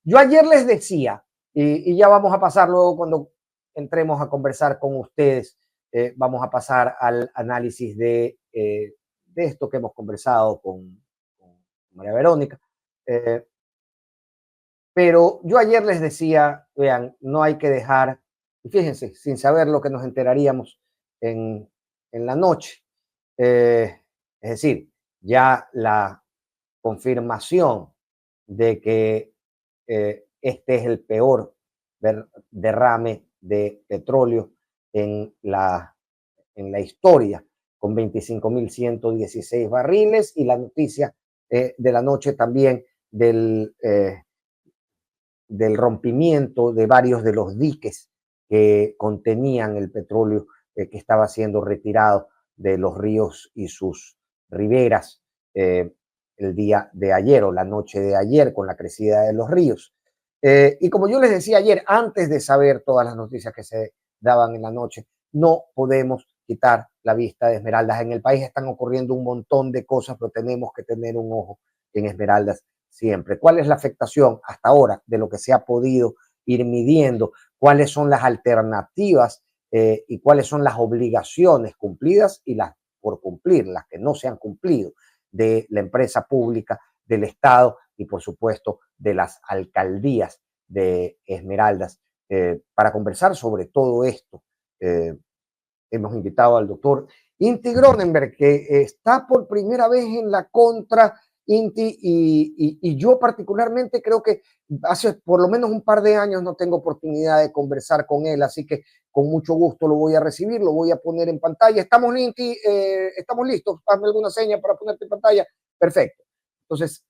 Yo ayer les decía, y ya vamos a pasar luego cuando entremos a conversar con ustedes, vamos a pasar al análisis de esto que hemos conversado con María Verónica. Pero yo ayer les decía, vean, no hay que dejar, y fíjense, sin saber lo que nos enteraríamos en la noche. Es decir, ya la confirmación de que este es el peor derrame de petróleo en la historia, con 25.116 barriles, y la noticia de la noche también del rompimiento de varios de los diques que contenían el petróleo que estaba siendo retirado de los ríos y sus riberas el día de ayer o la noche de ayer con la crecida de los ríos. Y como yo les decía ayer, antes de saber todas las noticias que se daban en la noche, no podemos quitar la vista de Esmeraldas. En el país están ocurriendo un montón de cosas, pero tenemos que tener un ojo en Esmeraldas siempre. ¿Cuál es la afectación hasta ahora de lo que se ha podido ir midiendo? ¿Cuáles son las alternativas y cuáles son las obligaciones cumplidas y las por cumplir, las que no se han cumplido, de la empresa pública, del Estado y, por supuesto, de las alcaldías de Esmeraldas? Para conversar sobre todo esto, hemos invitado al doctor Inti Gronenberg, que está por primera vez en la contra. Inti, y yo particularmente creo que hace por lo menos un par de años no tengo oportunidad de conversar con él, así que con mucho gusto lo voy a recibir, lo voy a poner en pantalla. ¿Estamos, Inti? ¿Estamos listos? Hazme alguna seña para ponerte en pantalla. Perfecto. Entonces,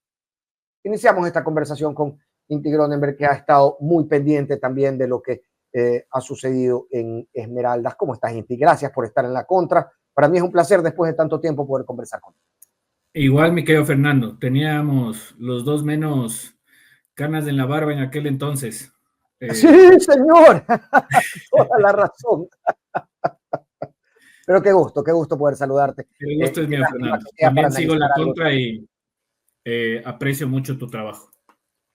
iniciamos esta conversación con Inti Gronenberg, que ha estado muy pendiente también de lo que ha sucedido en Esmeraldas. ¿Cómo estás, Inti? Gracias por estar en la contra. Para mí es un placer, después de tanto tiempo, poder conversar contigo. Igual, mi querido Fernando, teníamos los dos menos canas en la barba en aquel entonces. Sí, señor, toda la razón. Pero qué gusto poder saludarte. El gusto es mío, Fernando. También sigo la contra y aprecio mucho tu trabajo.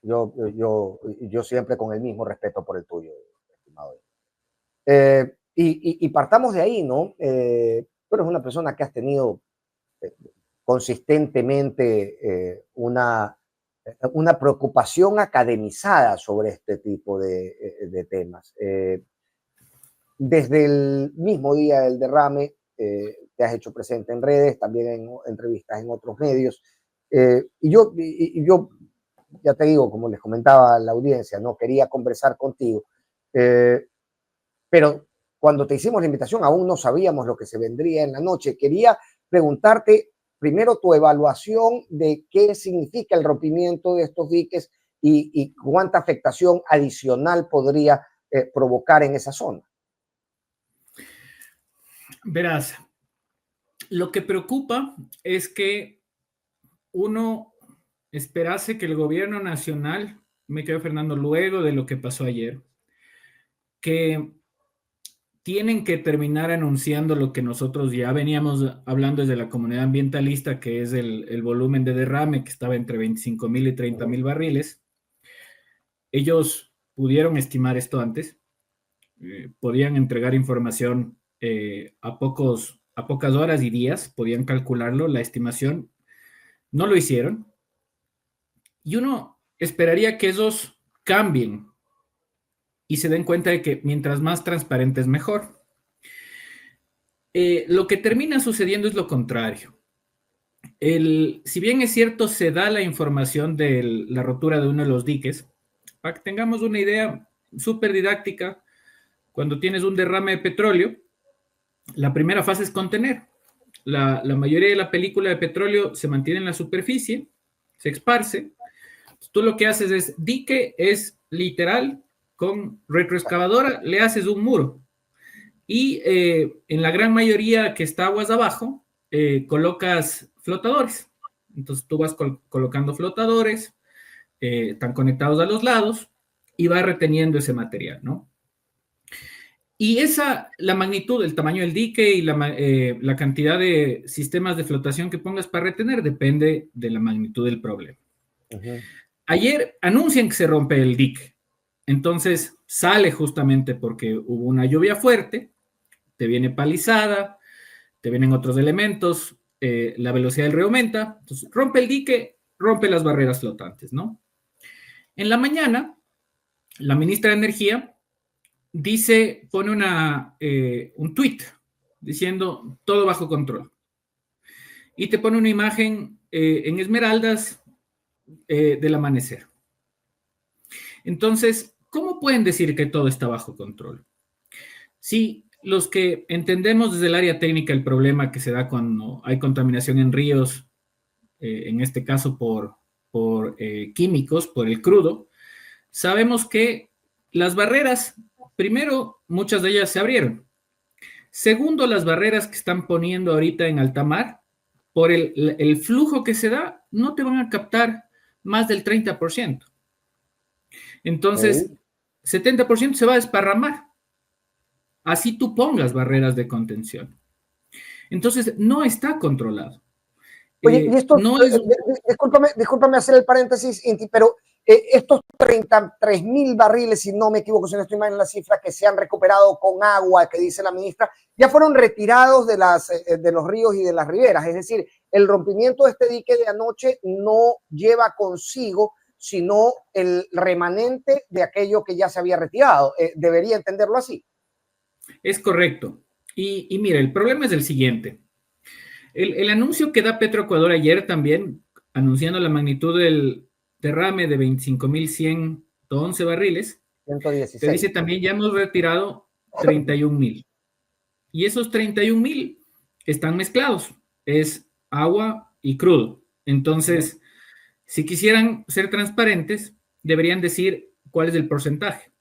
Yo siempre con el mismo respeto por el tuyo, estimado. Y partamos de ahí, ¿no? Tú eres una persona que has tenido consistentemente una preocupación academizada sobre este tipo de temas. Desde el mismo día del derrame, te has hecho presente en redes, también en entrevistas en otros medios. Y yo, ya te digo, como les comentaba a la audiencia, no quería conversar contigo, pero cuando te hicimos la invitación aún no sabíamos lo que se vendría en la noche. Quería preguntarte primero tu evaluación de qué significa el rompimiento de estos diques y cuánta afectación adicional podría provocar en esa zona. Verás, lo que preocupa es que uno esperase que el gobierno nacional, me quedo Fernando, luego de lo que pasó ayer, que tienen que terminar anunciando lo que nosotros ya veníamos hablando desde la comunidad ambientalista, que es el volumen de derrame, que estaba entre 25,000 y 30,000 barriles. Ellos pudieron estimar esto antes, podían entregar información a pocas horas y días, podían calcularlo, la estimación, no lo hicieron. Y uno esperaría que esos cambien y se den cuenta de que mientras más transparente es mejor. Lo que termina sucediendo es lo contrario. Si bien es cierto, se da la información de la rotura de uno de los diques, para que tengamos una idea súper didáctica, cuando tienes un derrame de petróleo, la primera fase es contener. La mayoría de la película de petróleo se mantiene en la superficie, se esparce. Tú lo que haces es, dique es literal, con retroexcavadora le haces un muro. Y en la gran mayoría que está aguas abajo, colocas flotadores. Entonces tú vas colocando flotadores, están conectados a los lados y va reteniendo ese material, ¿no? Y la magnitud, el tamaño del dique y la cantidad de sistemas de flotación que pongas para retener depende de la magnitud del problema. ayer anuncian que se rompe el dique. Entonces sale justamente porque hubo una lluvia fuerte, te viene palizada, te vienen otros elementos, la velocidad del río aumenta, entonces rompe el dique, rompe las barreras flotantes, ¿no? En la mañana, la ministra de Energía dice, pone un tuit diciendo todo bajo control. Y te pone una imagen en esmeraldas del amanecer. Entonces, ¿cómo pueden decir que todo está bajo control? Sí, los que entendemos desde el área técnica el problema que se da cuando hay contaminación en ríos, en este caso por químicos, por el crudo, sabemos que las barreras, primero, muchas de ellas se abrieron. Segundo, las barreras que están poniendo ahorita en alta mar, por el flujo que se da, no te van a captar más del 30%. Entonces, 70% se va a desparramar. Así tú pongas barreras de contención. Entonces, no está controlado. Oye, y esto, no es... discúlpame hacer el paréntesis, Inti, pero estos 33.000 barriles, si no me equivoco, si no estoy mal en la cifra, que se han recuperado con agua, que dice la ministra, ya fueron retirados de los ríos y de las riberas. Es decir, el rompimiento de este dique de anoche no lleva consigo sino el remanente de aquello que ya se había retirado. ¿Debería entenderlo así? Es correcto. Y mira, el problema es el siguiente. El anuncio que da Petroecuador ayer también, anunciando la magnitud del derrame de 25.111 barriles, 116. te dice también ya hemos retirado 31.000. Y esos 31.000 están mezclados. Es agua y crudo. Entonces, si quisieran ser transparentes, deberían decir cuál es el porcentaje.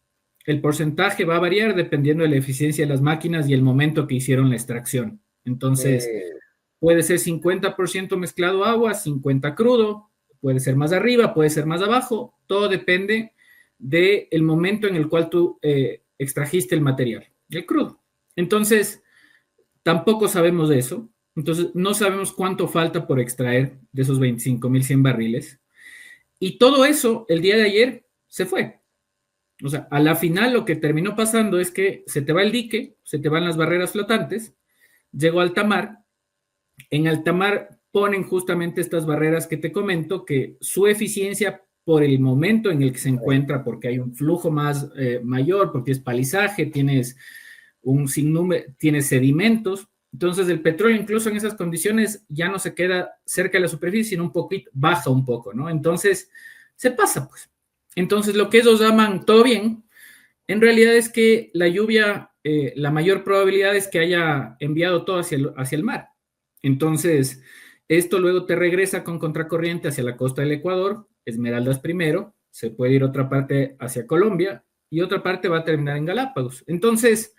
El porcentaje va a variar dependiendo de la eficiencia de las máquinas y el momento que hicieron la extracción. Entonces, puede ser 50% mezclado agua, 50% crudo, puede ser más arriba, puede ser más abajo, todo depende del momento en el cual tú extrajiste el material, el crudo. Entonces, tampoco sabemos de eso. Entonces, no sabemos cuánto falta por extraer de esos 25.100 barriles. Y todo eso, el día de ayer, se fue. O sea, a la final lo que terminó pasando es que se te va el dique, se te van las barreras flotantes, llegó a alta mar. En alta mar ponen justamente estas barreras que te comento, que su eficiencia por el momento en el que se encuentra, porque hay un flujo más mayor, porque es palizaje, tienes un sinnúmero, tienes sedimentos. Entonces el petróleo incluso en esas condiciones ya no se queda cerca de la superficie, sino un poquito, baja un poco, ¿no? Entonces se pasa, pues. Entonces lo que ellos llaman todo bien, en realidad es que la lluvia, la mayor probabilidad es que haya enviado todo hacia el mar. Entonces, esto luego te regresa con contracorriente hacia la costa del Ecuador, Esmeraldas primero, se puede ir otra parte hacia Colombia y otra parte va a terminar en Galápagos. Entonces,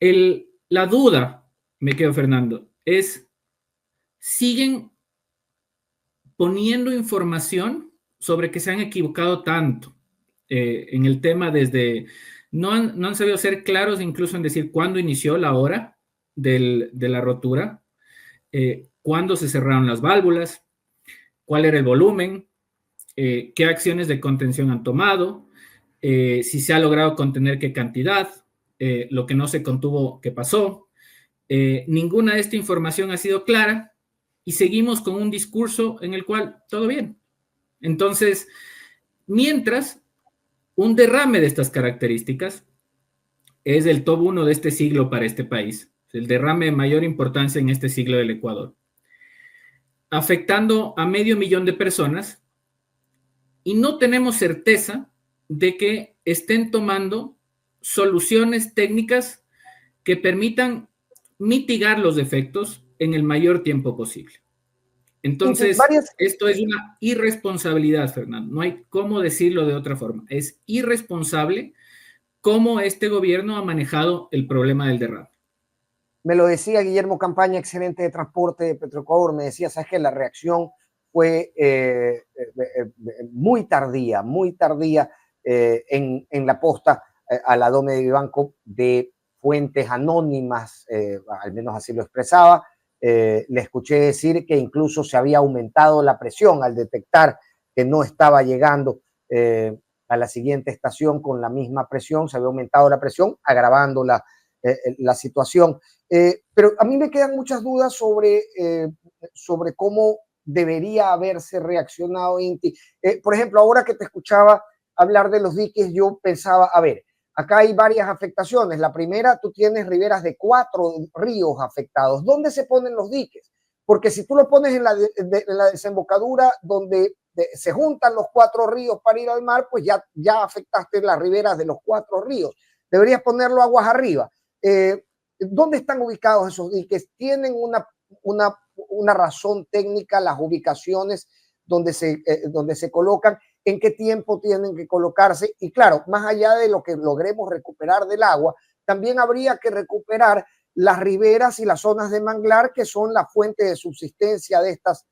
la duda, me quedo Fernando, es, siguen poniendo información sobre que se han equivocado tanto en el tema desde, no han sabido ser claros incluso en decir cuándo inició la hora de la rotura, cuándo se cerraron las válvulas, cuál era el volumen, qué acciones de contención han tomado, si se ha logrado contener qué cantidad, lo que no se contuvo, qué pasó. Ninguna de esta información ha sido clara y seguimos con un discurso en el cual todo bien. Entonces, mientras un derrame de estas características es el top 1 de este siglo para este país, el derrame de mayor importancia en este siglo del Ecuador, afectando a 500.000 de personas y no tenemos certeza de que estén tomando soluciones técnicas que permitan mitigar los efectos en el mayor tiempo posible. Entonces, esto es una irresponsabilidad, Fernando. No hay cómo decirlo de otra forma. Es irresponsable cómo este gobierno ha manejado el problema del derrame. Me lo decía Guillermo Campaña, excelente de transporte de Petroecuador, me decía, sabes que la reacción fue muy tardía en la posta a la Dome de Vivanco de fuentes anónimas, al menos así lo expresaba. Le escuché decir que incluso se había aumentado la presión al detectar que no estaba llegando a la siguiente estación con la misma presión, se había aumentado la presión, agravando la situación. Pero a mí me quedan muchas dudas sobre cómo debería haberse reaccionado INTI. Por ejemplo, ahora que te escuchaba hablar de los diques, yo pensaba, a ver, acá hay varias afectaciones. La primera, tú tienes riberas de 4 ríos afectados. ¿Dónde se ponen los diques? Porque si tú lo pones en la desembocadura donde se juntan los 4 ríos para ir al mar, pues ya afectaste las riberas de los 4 ríos. Deberías ponerlo aguas arriba. ¿Dónde están ubicados esos diques? ¿Tienen una razón técnica las ubicaciones donde se colocan? ¿En qué tiempo tienen que colocarse? Y claro, más allá de lo que logremos recuperar del agua, también habría que recuperar las riberas y las zonas de manglar que son la fuente de subsistencia de estas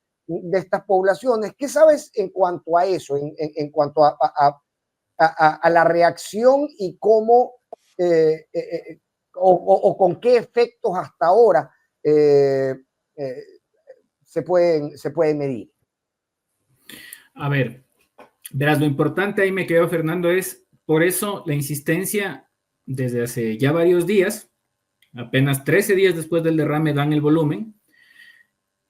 poblaciones. ¿Qué sabes en cuanto a eso, en cuanto a la reacción y cómo o con qué efectos hasta ahora se pueden medir? A ver, verás, lo importante ahí me quedó, Fernando, es por eso la insistencia desde hace ya varios días, apenas 13 días después del derrame dan el volumen,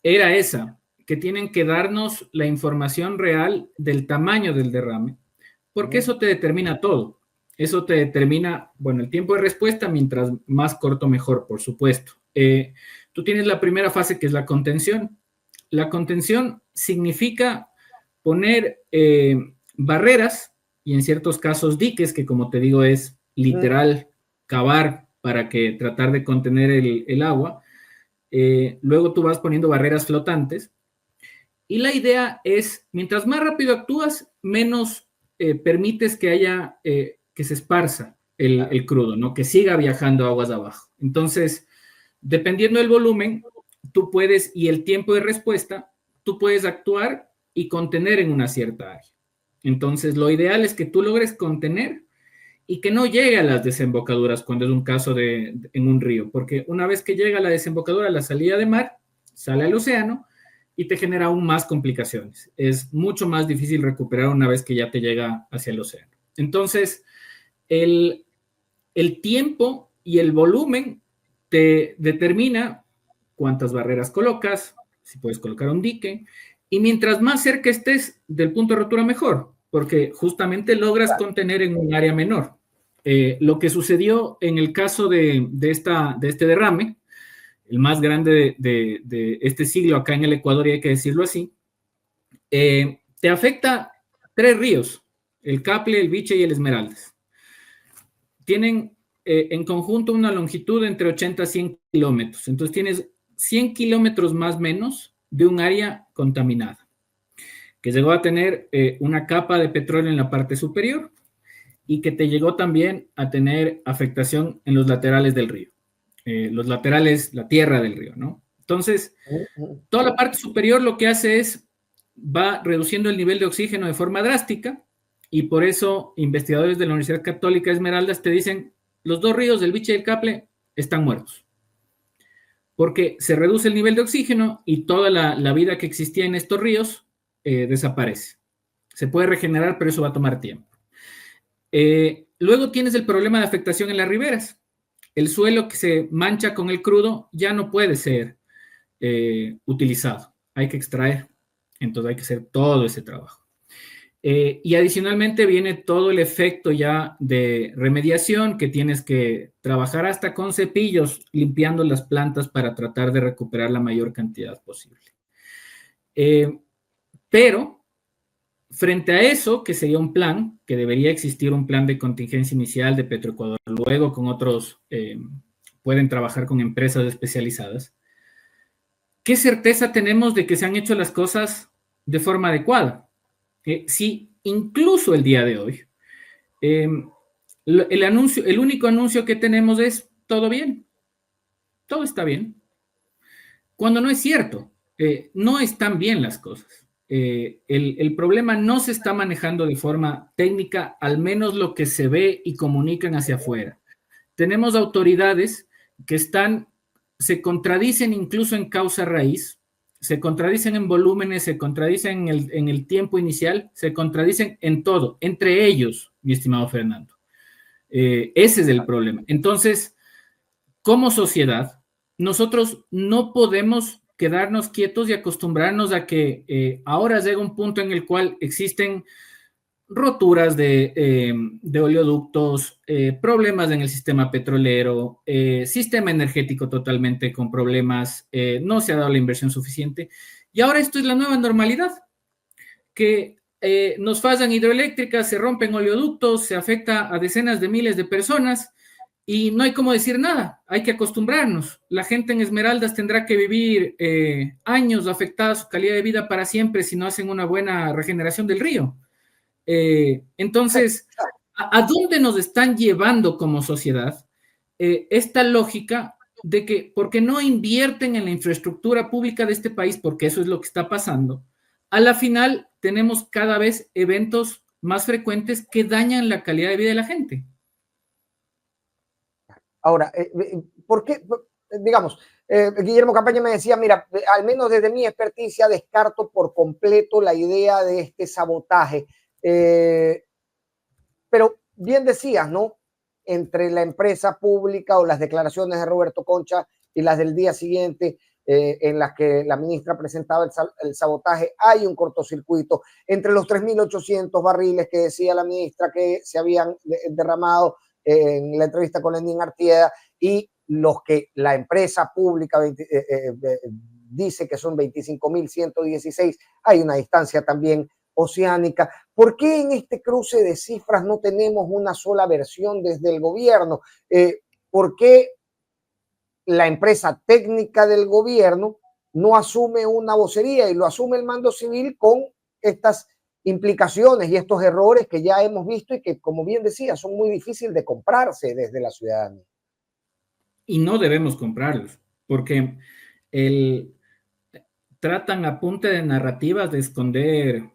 era esa, que tienen que darnos la información real del tamaño del derrame, porque eso te determina todo. Eso te determina, bueno, el tiempo de respuesta, mientras más corto mejor, por supuesto. Tú tienes la primera fase que es la contención. La contención significa poner barreras y en ciertos casos diques, que como te digo es literal cavar para que tratar de contener el agua. Luego tú vas poniendo barreras flotantes y la idea es, mientras más rápido actúas, menos permites que haya, que se esparza el crudo, ¿no? Que siga viajando aguas abajo. Entonces, dependiendo del volumen, tú puedes, y el tiempo de respuesta, tú puedes actuar y contener en una cierta área. Entonces, lo ideal es que tú logres contener y que no llegue a las desembocaduras cuando es un caso en un río, porque una vez que llega a la desembocadura, la salida de mar, sale al océano y te genera aún más complicaciones. Es mucho más difícil recuperar una vez que ya te llega hacia el océano. Entonces, el tiempo y el volumen te determina cuántas barreras colocas, si puedes colocar un dique, y mientras más cerca estés del punto de rotura, mejor, porque justamente logras contener en un área menor. Lo que sucedió en el caso de este derrame, el más grande de este siglo acá en el Ecuador, y hay que decirlo así, te afecta 3 ríos, el Caple, el Biche y el Esmeraldas. Tienen en conjunto una longitud entre 80 a 100 kilómetros. Entonces tienes 100 kilómetros más o menos de un área contaminada, que llegó a tener una capa de petróleo en la parte superior y que te llegó también a tener afectación en los laterales del río. Los laterales, la tierra del río, ¿no? Entonces, toda la parte superior lo que hace es, va reduciendo el nivel de oxígeno de forma drástica y por eso investigadores de la Universidad Católica Esmeraldas te dicen, los 2 ríos del Biche y el Caple están muertos. Porque se reduce el nivel de oxígeno y toda la vida que existía en estos ríos desaparece. Se puede regenerar, pero eso va a tomar tiempo. Luego tienes el problema de afectación en las riberas. El suelo que se mancha con el crudo ya no puede ser utilizado. Hay que extraer. Entonces hay que hacer todo ese trabajo. Y adicionalmente viene todo el efecto ya de remediación, que tienes que trabajar hasta con cepillos limpiando las plantas para tratar de recuperar la mayor cantidad posible. Pero frente a eso, que sería un plan, que debería existir un plan de contingencia inicial de Petroecuador, luego con otros, pueden trabajar con empresas especializadas. ¿Qué certeza tenemos de que se han hecho las cosas de forma adecuada? Si incluso el día de hoy, el único anuncio que tenemos es todo bien, todo está bien, cuando no es cierto, no están bien las cosas. El problema no se está manejando de forma técnica, al menos lo que se ve y comunican hacia afuera. Tenemos autoridades que se contradicen incluso en causa raíz. se contradicen en volúmenes, se contradicen en el tiempo inicial, se contradicen en todo, entre ellos, mi estimado Fernando. Ese es el problema. Entonces, como sociedad, nosotros no podemos quedarnos quietos y acostumbrarnos a que ahora llega un punto en el cual existen roturas de oleoductos, problemas en el sistema petrolero, sistema energético totalmente con problemas, no se ha dado la inversión suficiente. Y ahora esto es la nueva normalidad, que nos fallan hidroeléctricas, se rompen oleoductos, se afecta a decenas de miles de personas y no hay cómo decir nada, hay que acostumbrarnos. La gente en Esmeraldas tendrá que vivir años afectada su calidad de vida para siempre si no hacen una buena regeneración del río. Entonces, ¿a dónde nos están llevando como sociedad esta lógica de que porque no invierten en la infraestructura pública de este país, porque eso es lo que está pasando, a la final tenemos cada vez eventos más frecuentes que dañan la calidad de vida de la gente? Ahora, ¿por qué? Digamos, Guillermo Campaña me decía, mira, al menos desde mi experticia descarto por completo la idea de este sabotaje. Pero bien decías, ¿no? Entre la empresa pública o las declaraciones de Roberto Concha y las del día siguiente, en las que la ministra presentaba el sabotaje, hay un cortocircuito entre los 3.800 barriles que decía la ministra que se habían derramado en la entrevista con Lenín Artieda y los que la empresa pública dice que son 25.116. Hay una distancia también oceánica. ¿Por qué en este cruce de cifras no tenemos una sola versión desde el gobierno? ¿Por qué la empresa técnica del gobierno no asume una vocería y lo asume el mando civil con estas implicaciones y estos errores que ya hemos visto y que, como bien decía, son muy difíciles de comprarse desde la ciudadanía? Y no debemos comprarlos, porque tratan a punta de narrativas de esconder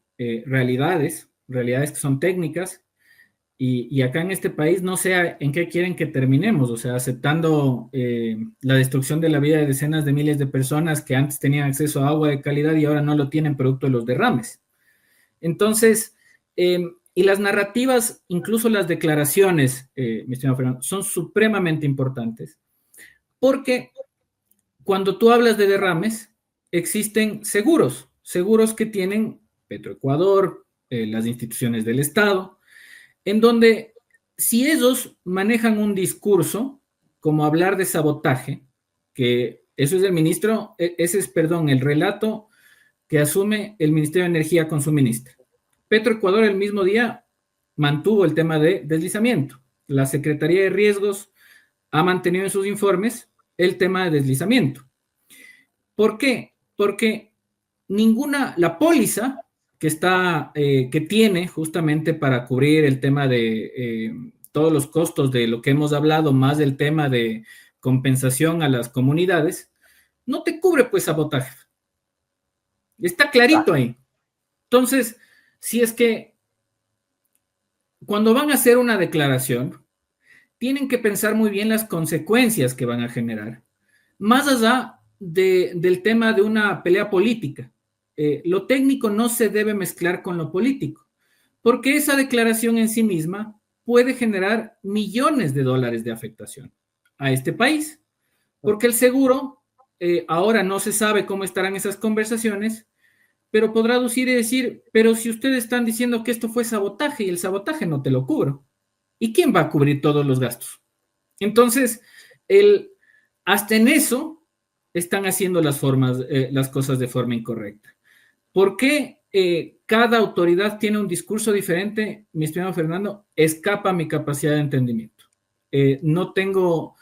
realidades que son técnicas, y acá en este país no sé en qué quieren que terminemos, o sea, aceptando la destrucción de la vida de decenas de miles de personas que antes tenían acceso a agua de calidad y ahora no lo tienen producto de los derrames. Entonces, y las narrativas, incluso las declaraciones, mi estimado Fernando, son supremamente importantes, porque cuando tú hablas de derrames, existen seguros que tienen Petroecuador, las instituciones del Estado, en donde si ellos manejan un discurso como hablar de sabotaje, que eso es el ministro, ese es, perdón, el relato que asume el Ministerio de Energía con su ministra. Petroecuador el mismo día mantuvo el tema de deslizamiento. La Secretaría de Riesgos ha mantenido en sus informes el tema de deslizamiento. ¿Por qué? Porque la póliza que tiene justamente para cubrir el tema de todos los costos de lo que hemos hablado, más del tema de compensación a las comunidades, no te cubre pues sabotaje. Está clarito ahí. Entonces, si es que cuando van a hacer una declaración, tienen que pensar muy bien las consecuencias que van a generar, más allá del tema de una pelea política. Lo técnico no se debe mezclar con lo político, porque esa declaración en sí misma puede generar millones de dólares de afectación a este país, porque el seguro, ahora no se sabe cómo estarán esas conversaciones, pero podrá aducir y decir, pero si ustedes están diciendo que esto fue sabotaje y el sabotaje no te lo cubro, ¿y quién va a cubrir todos los gastos? Entonces, hasta en eso están haciendo las cosas de forma incorrecta. ¿Por qué cada autoridad tiene un discurso diferente? Mi estimado Fernando, escapa mi capacidad de entendimiento. No tengo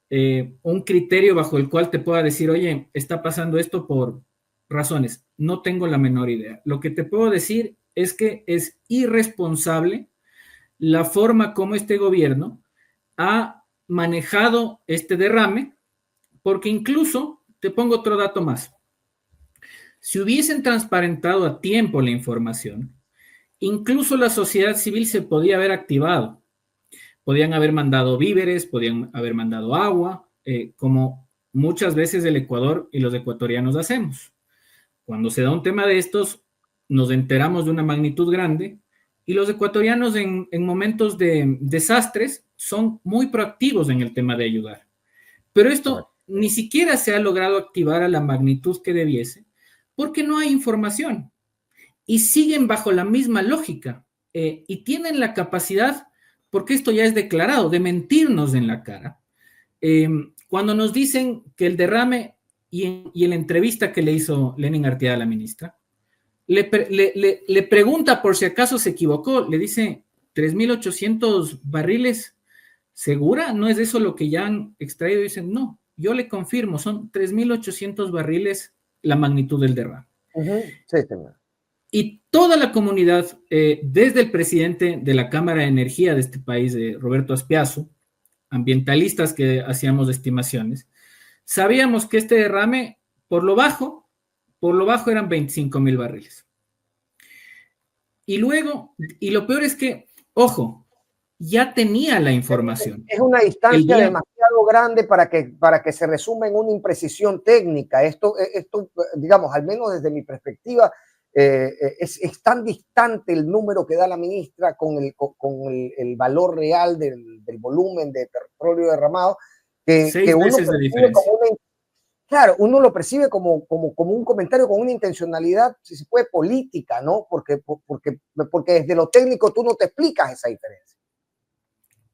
un criterio bajo el cual te pueda decir, oye, está pasando esto por razones. No tengo la menor idea. Lo que te puedo decir es que es irresponsable la forma como este gobierno ha manejado este derrame, porque incluso, te pongo otro dato más, si hubiesen transparentado a tiempo la información, incluso la sociedad civil se podía haber activado, podían haber mandado víveres, podían haber mandado agua, como muchas veces el Ecuador y los ecuatorianos hacemos. cuando se da un tema de estos, nos enteramos de una magnitud grande y los ecuatorianos en momentos de desastres son muy proactivos en el tema de ayudar. Pero esto ni siquiera se ha logrado activar a la magnitud que debiese porque no hay información y siguen bajo la misma lógica y tienen la capacidad, porque esto ya es declarado, de mentirnos en la cara. Cuando nos dicen que el derrame y en la entrevista que le hizo Lenin Artieda a la ministra, le pregunta por si acaso se equivocó, le dice 3.800 barriles, ¿segura? ¿No es eso lo que ya han extraído? Dicen, no, yo le confirmo, son 3.800 barriles la magnitud del derrame. Sí, señor. Y toda la comunidad, desde el presidente de la Cámara de Energía de este país, Roberto Aspiazu, ambientalistas que hacíamos estimaciones, sabíamos que este derrame, por lo bajo eran 25,000 barriles. Y luego, y lo peor es que, ojo, ya tenía la información. Es una distancia demasiado grande para que se resuma en una imprecisión técnica. Esto, digamos, al menos desde mi perspectiva, es tan distante el número que da la ministra con el valor real del volumen de petróleo derramado que uno percibe como claro, uno lo percibe como un comentario con una intencionalidad, si se puede, política, ¿no? Porque desde lo técnico tú no te explicas esa diferencia.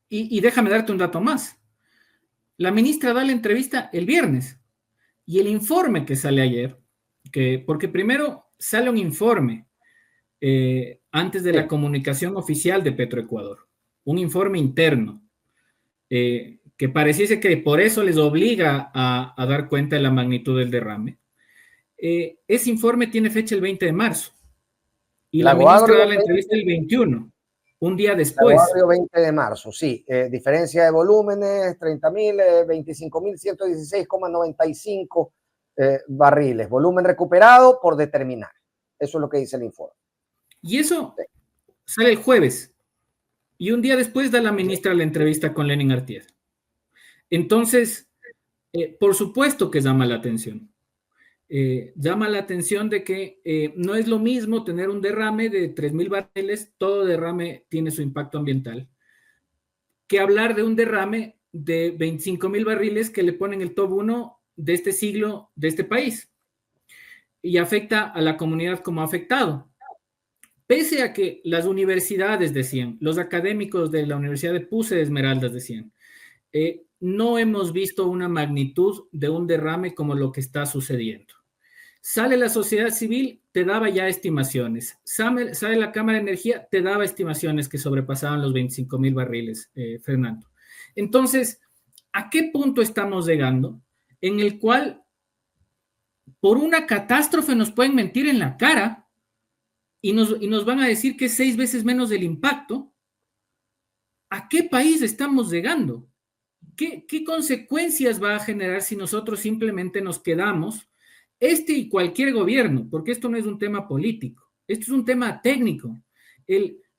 Y déjame darte un dato más. La ministra da la entrevista el viernes y el informe que sale ayer, porque primero sale un informe antes de la comunicación oficial de Petroecuador, un informe interno, que pareciese que por eso les obliga a dar cuenta de la magnitud del derrame. Ese informe tiene fecha el 20 de marzo y la ministra da la entrevista el 21. Un día después. Lago 20 de marzo, sí. Diferencia de volúmenes, 30.000, 25.116,95 barriles. Volumen recuperado por determinar. Eso es lo que dice el informe. Y eso sale el jueves. Y un día después da la ministra la entrevista con Lenin Artieda. Entonces, por supuesto que llama la atención. Llama la atención de que no es lo mismo tener un derrame de 3.000 barriles, todo derrame tiene su impacto ambiental, que hablar de un derrame de 25.000 barriles que le ponen el top 1 de este siglo, de este país, y afecta a la comunidad como ha afectado. Pese a que las universidades decían, los académicos de la Universidad de Puse de Esmeraldas decían, no hemos visto una magnitud de un derrame como lo que está sucediendo. Sale la sociedad civil, te daba ya estimaciones. Sale la Cámara de Energía, te daba estimaciones que sobrepasaban los 25,000 barriles, Fernando. Entonces, ¿a qué punto estamos llegando? En el cual, por una catástrofe nos pueden mentir en la cara y nos van a decir que es 6 veces menos del impacto. ¿A qué país estamos llegando? ¿Qué consecuencias va a generar si nosotros simplemente nos quedamos, y cualquier gobierno, porque esto no es un tema político, esto es un tema técnico?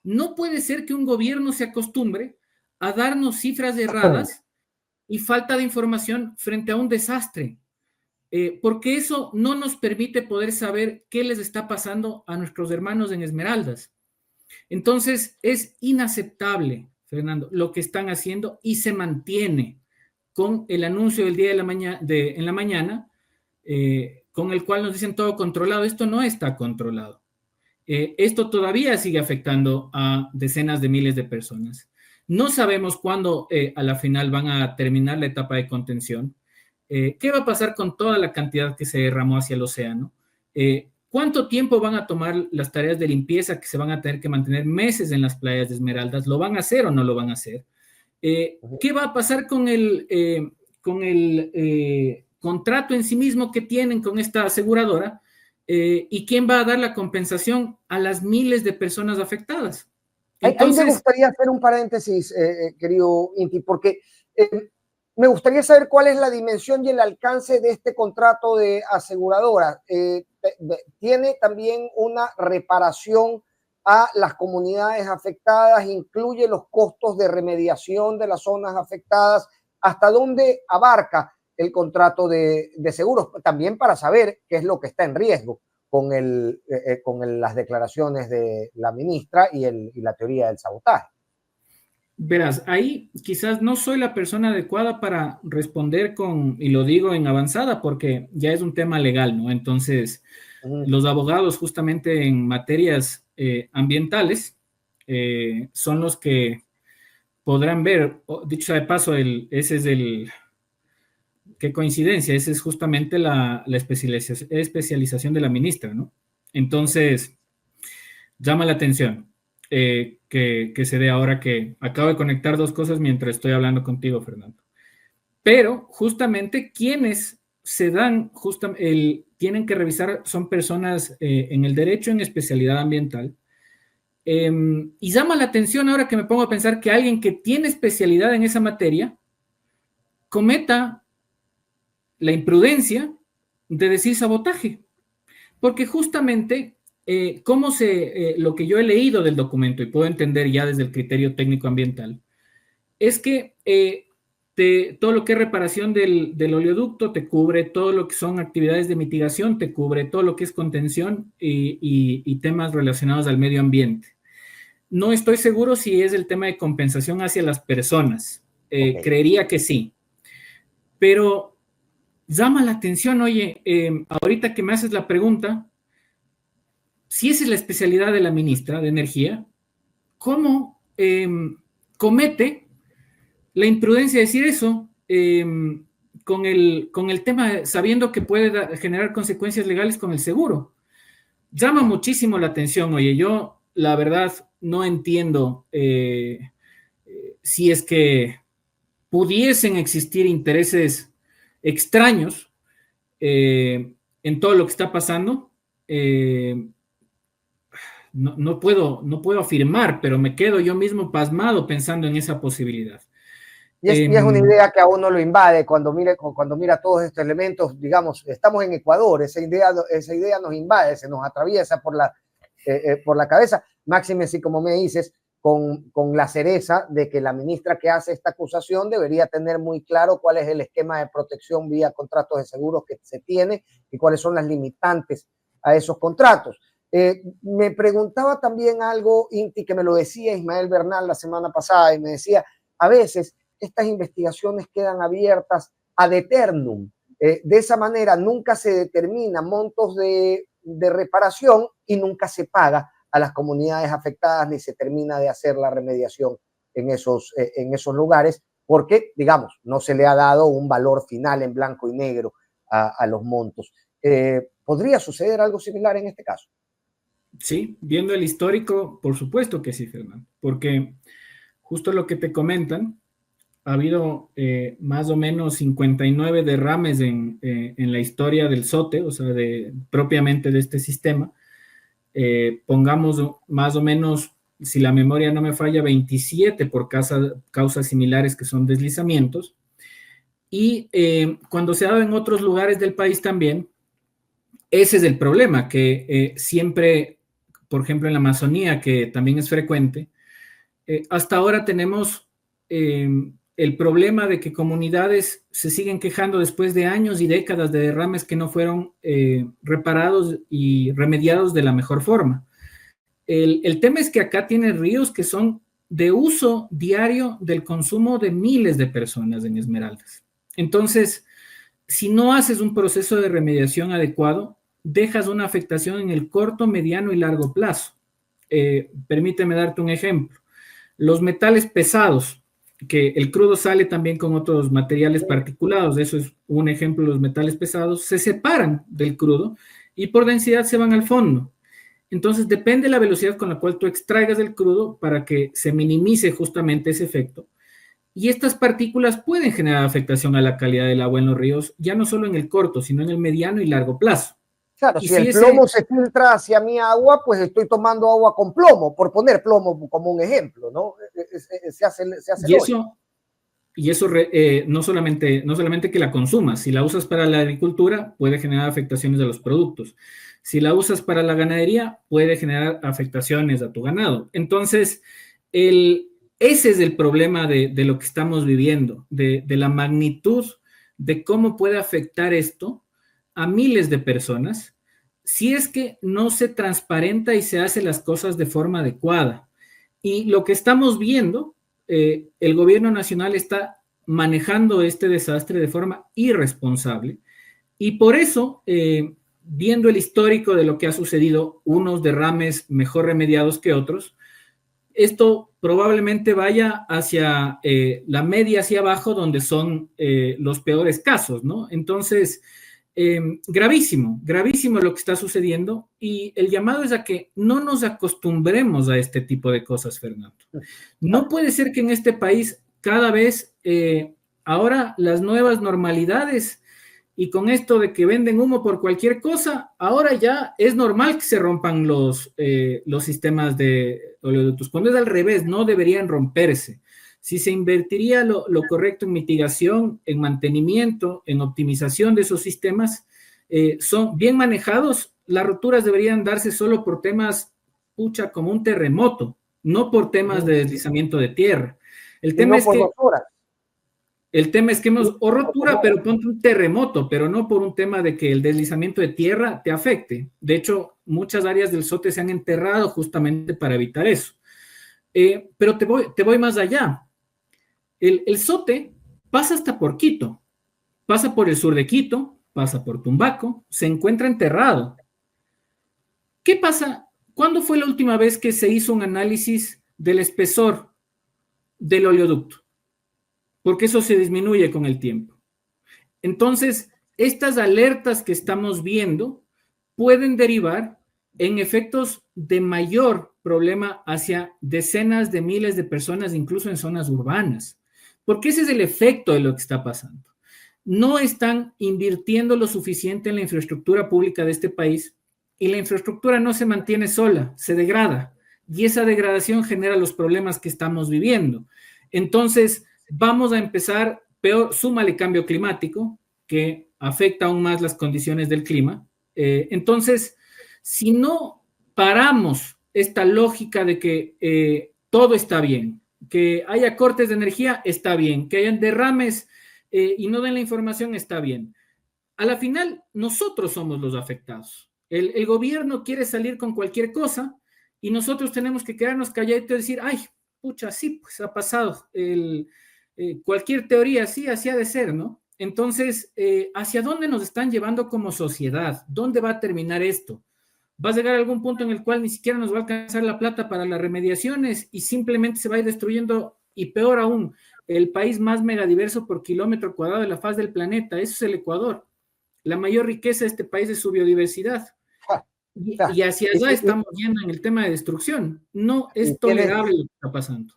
No puede ser que un gobierno se acostumbre a darnos cifras erradas y falta de información frente a un desastre, porque eso no nos permite poder saber qué les está pasando a nuestros hermanos en Esmeraldas. Entonces, es inaceptable, Fernando, lo que están haciendo y se mantiene con el anuncio del día en la mañana, con el cual nos dicen todo controlado. Esto no está controlado. Esto todavía sigue afectando a decenas de miles de personas. No sabemos cuándo a la final van a terminar la etapa de contención. ¿Qué va a pasar con toda la cantidad que se derramó hacia el océano? ¿Cuánto tiempo van a tomar las tareas de limpieza que se van a tener que mantener meses en las playas de Esmeraldas? ¿Lo van a hacer o no lo van a hacer? ¿Qué va a pasar con el contrato en sí mismo que tienen con esta aseguradora? ¿Y quién va a dar la compensación a las miles de personas afectadas? Entonces, ahí me gustaría hacer un paréntesis, querido Inti, porque me gustaría saber cuál es la dimensión y el alcance de este contrato de aseguradora. ¿Tiene también una reparación a las comunidades afectadas? ¿Incluye los costos de remediación de las zonas afectadas? ¿Hasta dónde abarca el contrato de seguros? También para saber qué es lo que está en riesgo. las declaraciones de la ministra y la teoría del sabotaje. Verás, ahí quizás no soy la persona adecuada para responder y lo digo en avanzada, porque ya es un tema legal, ¿no? Entonces, los abogados justamente en materias ambientales son los que podrán ver, dicho sea de paso, qué coincidencia, esa es justamente la especialización de la ministra, ¿no? Entonces, llama la atención que se dé ahora que acabo de conectar dos cosas mientras estoy hablando contigo, Fernando. Pero justamente quienes se dan, tienen que revisar son personas en el derecho en especialidad ambiental. Y llama la atención ahora que me pongo a pensar que alguien que tiene especialidad en esa materia cometa la imprudencia de decir sabotaje. Porque justamente lo que yo he leído del documento y puedo entender ya desde el criterio técnico ambiental, es que todo lo que es reparación del oleoducto te cubre, todo lo que son actividades de mitigación te cubre, todo lo que es contención y temas relacionados al medio ambiente. No estoy seguro si es el tema de compensación hacia las personas. Okay. Creería que sí. Pero llama la atención, oye, ahorita que me haces la pregunta, si esa es la especialidad de la ministra de Energía, ¿cómo comete la imprudencia de decir eso con el tema, sabiendo que puede generar consecuencias legales con el seguro? Llama muchísimo la atención, oye, yo la verdad no entiendo si es que pudiesen existir intereses extraños en todo lo que está pasando. No puedo afirmar, pero me quedo yo mismo pasmado pensando en esa posibilidad. Y es una idea que a uno lo invade cuando mira todos estos elementos. Digamos, estamos en Ecuador, esa idea nos invade, se nos atraviesa por la cabeza. Máxime, si como me dices, con la cereza de que la ministra que hace esta acusación debería tener muy claro cuál es el esquema de protección vía contratos de seguros que se tiene y cuáles son las limitantes a esos contratos. Me preguntaba también algo, Inti, que me lo decía Ismael Bernal la semana pasada, y me decía, a veces estas investigaciones quedan abiertas ad eternum. De esa manera nunca se determinan montos de reparación y nunca se paga a las comunidades afectadas ni se termina de hacer la remediación en esos lugares porque, digamos, no se le ha dado un valor final en blanco y negro a los montos. ¿Podría suceder algo similar en este caso? Sí, viendo el histórico, por supuesto que sí, Fernando, porque justo lo que te comentan, ha habido más o menos 59 derrames en la historia del SOTE, o sea, propiamente de este sistema. Pongamos más o menos, si la memoria no me falla, 27 por causas similares que son deslizamientos. Y cuando se ha dado en otros lugares del país también, ese es el problema, que siempre, por ejemplo, en la Amazonía, que también es frecuente, hasta ahora tenemos el problema de que comunidades se siguen quejando después de años y décadas de derrames que no fueron reparados y remediados de la mejor forma. El tema es que acá tiene ríos que son de uso diario del consumo de miles de personas en Esmeraldas. Entonces, si no haces un proceso de remediación adecuado, dejas una afectación en el corto, mediano y largo plazo. Permíteme darte un ejemplo. Los metales pesados, que el crudo sale también con otros materiales particulados, eso es un ejemplo, los metales pesados se separan del crudo y por densidad se van al fondo. Entonces depende de la velocidad con la cual tú extraigas el crudo para que se minimice justamente ese efecto. Y estas partículas pueden generar afectación a la calidad del agua en los ríos, ya no solo en el corto, sino en el mediano y largo plazo. Claro, si el plomo se filtra hacia mi agua, pues estoy tomando agua con plomo, por poner plomo como un ejemplo, ¿no? Se hace y eso no solamente que la consumas, si la usas para la agricultura, puede generar afectaciones a los productos. Si la usas para la ganadería, puede generar afectaciones a tu ganado. Entonces, ese es el problema de lo que estamos viviendo, de la magnitud de cómo puede afectar esto a miles de personas si es que no se transparenta y se hace las cosas de forma adecuada. Y lo que estamos viendo, el gobierno nacional está manejando este desastre de forma irresponsable y por eso, viendo el histórico de lo que ha sucedido, unos derrames mejor remediados que otros, esto probablemente vaya hacia la media hacia abajo, donde son los peores casos, ¿no? Entonces, gravísimo, gravísimo lo que está sucediendo y el llamado es a que no nos acostumbremos a este tipo de cosas, Fernando. No puede ser que en este país cada vez ahora las nuevas normalidades y con esto de que venden humo por cualquier cosa, ahora ya es normal que se rompan los sistemas de oleoductos. Cuando es al revés, no deberían romperse. Si se invertiría lo correcto en mitigación, en mantenimiento, en optimización de esos sistemas, son bien manejados, las roturas deberían darse solo por temas, pucha, como un terremoto, no por temas de deslizamiento de tierra. El tema es que... El tema es que hemos, o rotura, pero ponte un terremoto, pero no por un tema de que el deslizamiento de tierra te afecte. De hecho, muchas áreas del SOTE se han enterrado justamente para evitar eso. Pero te voy más allá. El SOTE pasa hasta por Quito, pasa por el sur de Quito, pasa por Tumbaco, se encuentra enterrado. ¿Qué pasa? ¿Cuándo fue la última vez que se hizo un análisis del espesor del oleoducto? Porque eso se disminuye con el tiempo. Entonces, estas alertas que estamos viendo pueden derivar en efectos de mayor problema hacia decenas de miles de personas, incluso en zonas urbanas. Porque ese es el efecto de lo que está pasando. No están invirtiendo lo suficiente en la infraestructura pública de este país y la infraestructura no se mantiene sola, se degrada. Y esa degradación genera los problemas que estamos viviendo. Entonces, vamos a empezar, peor, súmale cambio climático, que afecta aún más las condiciones del clima. Entonces, si no paramos esta lógica de que todo está bien, que haya cortes de energía, está bien, que hayan derrames y no den la información, está bien. A la final, nosotros somos los afectados. El gobierno quiere salir con cualquier cosa y nosotros tenemos que quedarnos calladitos y decir, ay, pucha, sí, pues ha pasado cualquier teoría, sí, así ha de ser, ¿no? Entonces, ¿hacia dónde nos están llevando como sociedad? ¿Dónde va a terminar esto? Va a llegar a algún punto en el cual ni siquiera nos va a alcanzar la plata para las remediaciones y simplemente se va a ir destruyendo, y peor aún, el país más megadiverso por kilómetro cuadrado de la faz del planeta. Eso es el Ecuador. La mayor riqueza de este país es su biodiversidad. Y hacia allá estamos yendo en el tema de destrucción. No es tolerable lo que está pasando.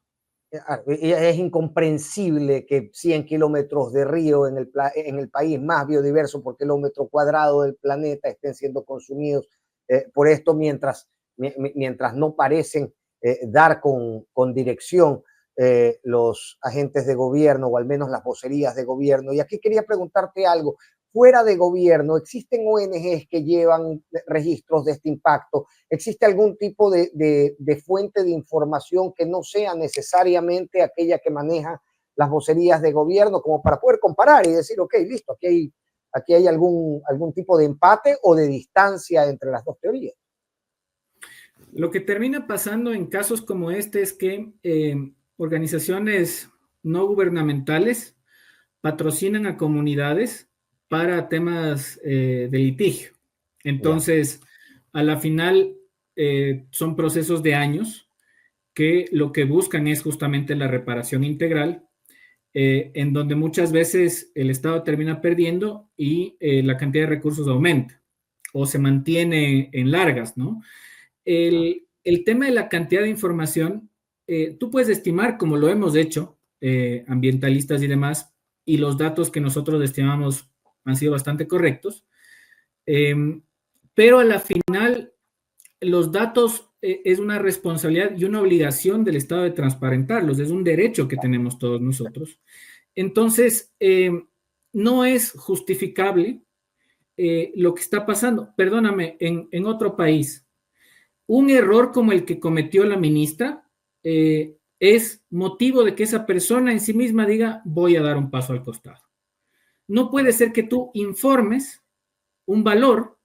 Es incomprensible que 100 kilómetros de río en el país más biodiverso por kilómetro cuadrado del planeta estén siendo consumidos por esto mientras no parecen dar con dirección los agentes de gobierno o al menos las vocerías de gobierno. Y aquí quería preguntarte algo. Fuera de gobierno, ¿existen ONGs que llevan registros de este impacto? ¿Existe algún tipo de fuente de información que no sea necesariamente aquella que maneja las vocerías de gobierno, como para poder comparar y decir, ok, listo, aquí hay algún tipo de empate o de distancia entre las dos teorías? Lo que termina pasando en casos como este es que organizaciones no gubernamentales patrocinan a comunidades para temas de litigio. Entonces, a la final, son procesos de años que lo que buscan es justamente la reparación integral, en donde muchas veces el Estado termina perdiendo y la cantidad de recursos aumenta o se mantiene en largas, ¿no? El tema de la cantidad de información, tú puedes estimar, como lo hemos hecho, ambientalistas y demás, y los datos que nosotros estimamos han sido bastante correctos, pero a la final los datos es una responsabilidad y una obligación del Estado de transparentarlos, es un derecho que tenemos todos nosotros. Entonces, no es justificable lo que está pasando. Perdóname, en otro país, un error como el que cometió la ministra es motivo de que esa persona en sí misma diga, voy a dar un paso al costado. No puede ser que tú informes un valor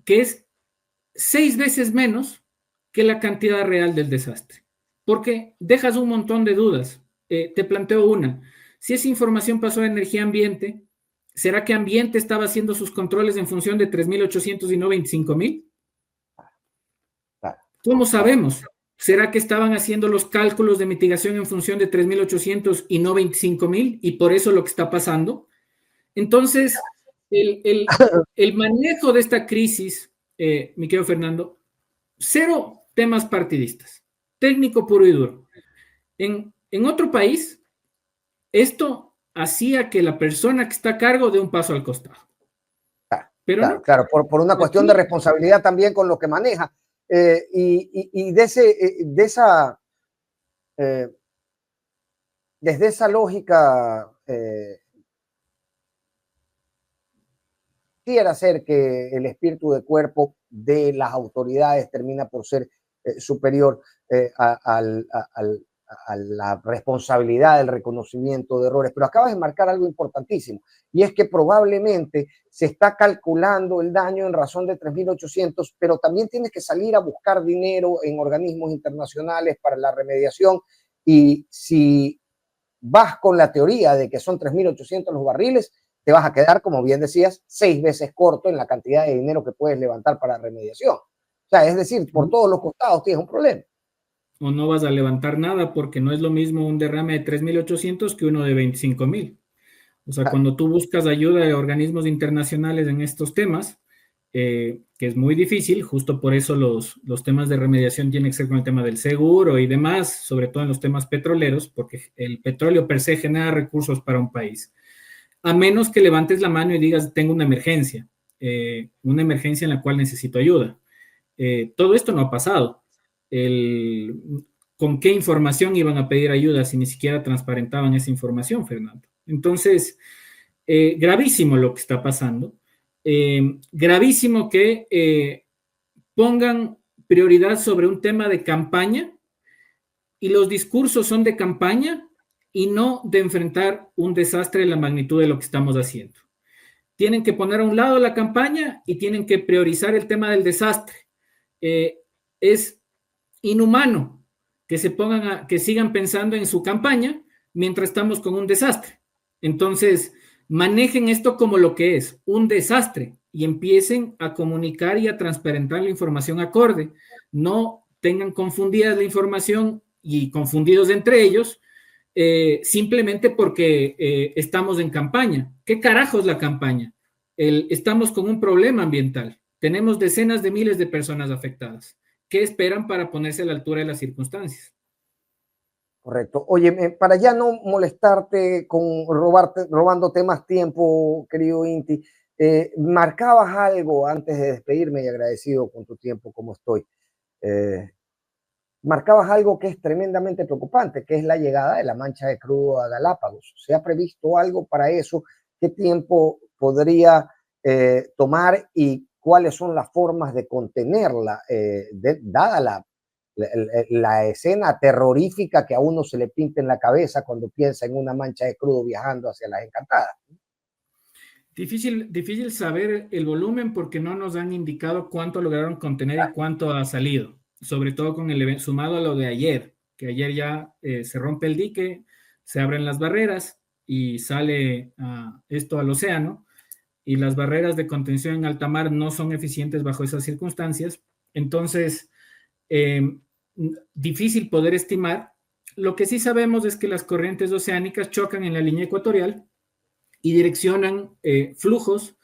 que es 6 veces menos que la cantidad real del desastre. Porque dejas un montón de dudas. Te planteo una. Si esa información pasó a energía ambiente, ¿será que ambiente estaba haciendo sus controles en función de 3.800 y no 25.000? ¿Cómo sabemos? ¿Será que estaban haciendo los cálculos de mitigación en función de 3.800 y no 25.000? Y por eso lo que está pasando. Entonces, el manejo de esta crisis, mi querido Fernando, cero temas partidistas, técnico puro y duro. En otro país, esto hacía que la persona que está a cargo dé un paso al costado. Pero claro, no. claro, por una cuestión de responsabilidad también con lo que maneja. Y desde esa lógica, quiere hacer que el espíritu de cuerpo de las autoridades termina por ser superior a la responsabilidad del reconocimiento de errores. Pero acabas de marcar algo importantísimo, y es que probablemente se está calculando el daño en razón de 3.800, pero también tienes que salir a buscar dinero en organismos internacionales para la remediación, y si vas con la teoría de que son 3.800 los barriles, te vas a quedar, como bien decías, 6 veces corto en la cantidad de dinero que puedes levantar para remediación. O sea, es decir, por todos los costados tienes un problema. O no vas a levantar nada, porque no es lo mismo un derrame de 3.800 que uno de 25.000. O sea, cuando tú buscas ayuda de organismos internacionales en estos temas, que es muy difícil, justo por eso los temas de remediación tienen que ser con el tema del seguro y demás, sobre todo en los temas petroleros, porque el petróleo per se genera recursos para un país. A menos que levantes la mano y digas, tengo una emergencia en la cual necesito ayuda. Todo esto no ha pasado. ¿Con qué información iban a pedir ayuda si ni siquiera transparentaban esa información, Fernando? Entonces, gravísimo lo que está pasando. Gravísimo que pongan prioridad sobre un tema de campaña y los discursos son de campaña y no de enfrentar un desastre de la magnitud de lo que estamos haciendo. Tienen que poner a un lado la campaña y tienen que priorizar el tema del desastre. Es inhumano que que sigan pensando en su campaña mientras estamos con un desastre. Entonces, manejen esto como lo que es, un desastre, y empiecen a comunicar y a transparentar la información acorde. No tengan confundida la información y confundidos entre ellos, simplemente porque estamos en campaña. ¿Qué carajo es la campaña? Estamos con un problema ambiental. Tenemos decenas de miles de personas afectadas. ¿Qué esperan para ponerse a la altura de las circunstancias? Correcto. Oye, para ya no molestarte con robándote más tiempo, querido Inti, marcabas algo antes de despedirme, y agradecido con tu tiempo como estoy. Marcabas algo que es tremendamente preocupante, que es la llegada de la mancha de crudo a Galápagos. ¿Se ha previsto algo para eso? ¿Qué tiempo podría tomar y cuáles son las formas de contenerla, dada la escena terrorífica que a uno se le pinta en la cabeza cuando piensa en una mancha de crudo viajando hacia las Encantadas? Difícil saber el volumen porque no nos han indicado cuánto lograron contener y cuánto ha salido, sobre todo con el evento sumado a lo de ayer, que ayer ya se rompe el dique, se abren las barreras y sale esto al océano, y las barreras de contención en alta mar no son eficientes bajo esas circunstancias. Entonces, difícil poder estimar. Lo que sí sabemos es que las corrientes oceánicas chocan en la línea ecuatorial y direccionan flujos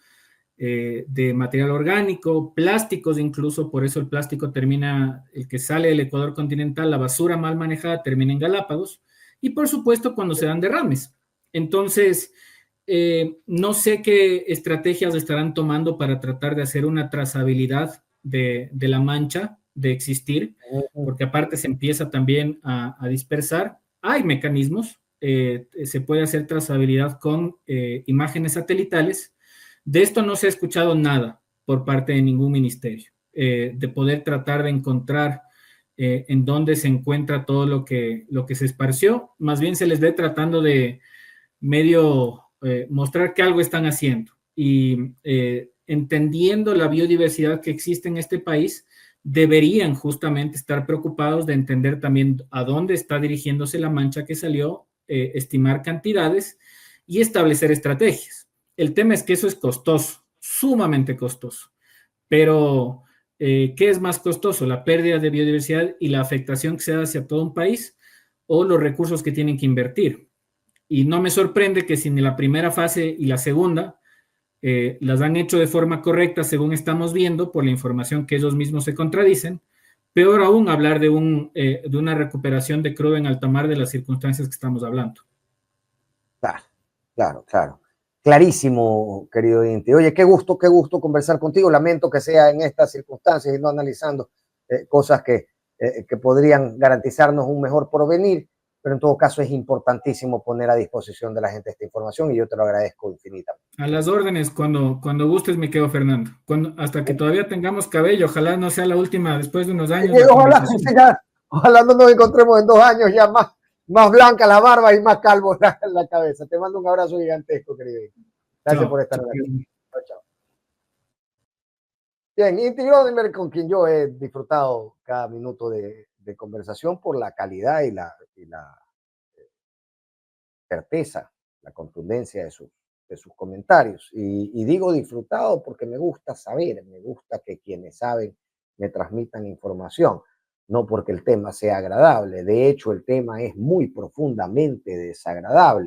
de material orgánico, plásticos incluso, por eso el plástico termina, el que sale del Ecuador continental, la basura mal manejada termina en Galápagos, y por supuesto cuando se dan derrames. Entonces, no sé qué estrategias estarán tomando para tratar de hacer una trazabilidad de la mancha de existir, porque aparte se empieza también a dispersar. Hay mecanismos, se puede hacer trazabilidad con imágenes satelitales. De esto no se ha escuchado nada por parte de ningún ministerio, de poder tratar de encontrar en dónde se encuentra todo lo que se esparció. Más bien se les ve tratando de medio mostrar que algo están haciendo. Y entendiendo la biodiversidad que existe en este país, deberían justamente estar preocupados de entender también a dónde está dirigiéndose la mancha que salió, estimar cantidades y establecer estrategias. El tema es que eso es costoso, sumamente costoso, pero ¿qué es más costoso? ¿La pérdida de biodiversidad y la afectación que se da hacia todo un país o los recursos que tienen que invertir? Y no me sorprende que si en la primera fase y la segunda las han hecho de forma correcta según estamos viendo por la información que ellos mismos se contradicen, peor aún hablar de una recuperación de crudo en alta mar de las circunstancias que estamos hablando. Claro, claro, claro. Clarísimo, querido Inti. Oye, qué gusto conversar contigo. Lamento que sea en estas circunstancias y no analizando cosas que podrían garantizarnos un mejor porvenir, pero en todo caso es importantísimo poner a disposición de la gente esta información y yo te lo agradezco infinitamente. A las órdenes, cuando gustes me quedo, Fernando. Hasta que todavía tengamos cabello, ojalá no sea la última después de unos años. Ojalá no nos encontremos en 2 años ya más blanca la barba y más calvo la cabeza. Te mando un abrazo gigantesco, querido. Gracias por estar aquí. Chao. Bien, Inti Grodenberg, con quien yo he disfrutado cada minuto de conversación por la calidad y la certeza, la contundencia de sus comentarios. Y digo disfrutado porque me gusta saber, me gusta que quienes saben me transmitan información, no porque el tema sea agradable. De hecho, el tema es muy profundamente desagradable.